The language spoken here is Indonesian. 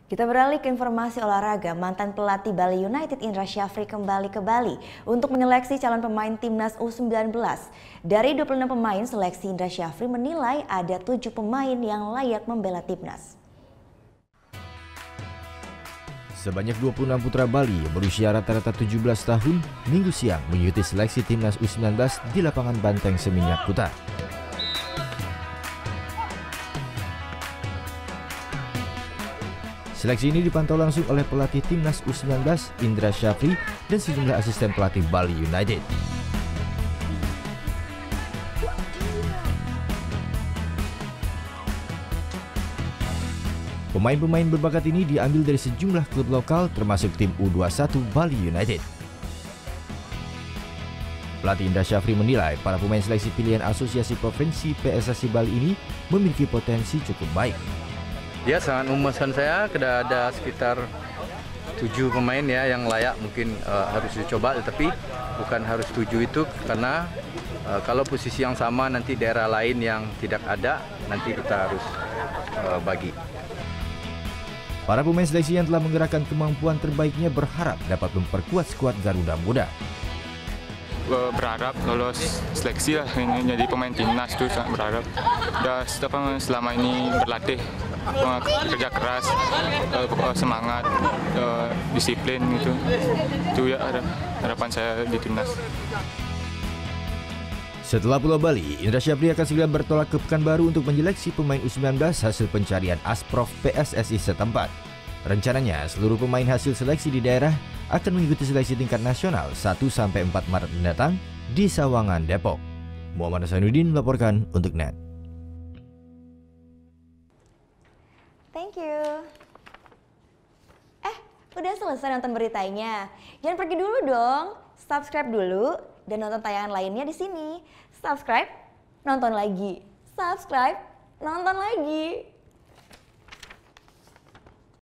Kita beralih ke informasi olahraga. Mantan pelatih Bali United Indra Syafri kembali ke Bali untuk menyeleksi calon pemain timnas U19. Dari 26 pemain, seleksi Indra Syafri menilai ada 7 pemain yang layak membela timnas. Sebanyak 26 putra Bali berusia rata-rata 17 tahun Minggu siang mengikuti seleksi timnas U19 di lapangan Banteng Seminyak Kuta. Seleksi ini dipantau langsung oleh pelatih timnas U19 Indra Syafri dan sejumlah asisten pelatih Bali United. Pemain-pemain berbakat ini diambil dari sejumlah klub lokal termasuk tim U21 Bali United. Pelatih Indra Syafri menilai para pemain seleksi pilihan Asosiasi Provinsi PSSI Bali ini memiliki potensi cukup baik. Ya, sangat memuaskan saya. Ada sekitar 7 pemain ya yang layak mungkin harus dicoba, tetapi bukan harus 7 itu karena kalau posisi yang sama nanti daerah lain yang tidak ada nanti kita harus bagi. Para pemain seleksi yang telah menggerakkan kemampuan terbaiknya berharap dapat memperkuat skuad Garuda Muda. Berharap lolos seleksi lah, jadi pemain timnas itu sangat berharap. Sudah selama ini berlatih, kerja keras, semangat, disiplin gitu. Itu ya harapan saya di timnas. Setelah Pulau Bali, Indra Syafri akan segera bertolak ke Pekanbaru untuk menyeleksi pemain U19 hasil pencarian Asprof PSSI setempat. Rencananya, seluruh pemain hasil seleksi di daerah akan mengikuti seleksi tingkat nasional 1-4 Maret mendatang di Sawangan, Depok. Muhammad Hasanuddin melaporkan untuk NET. Thank you. Udah selesai nonton beritanya? Jangan pergi dulu dong. Subscribe dulu dan nonton tayangan lainnya di sini. Subscribe, nonton lagi. Subscribe, nonton lagi.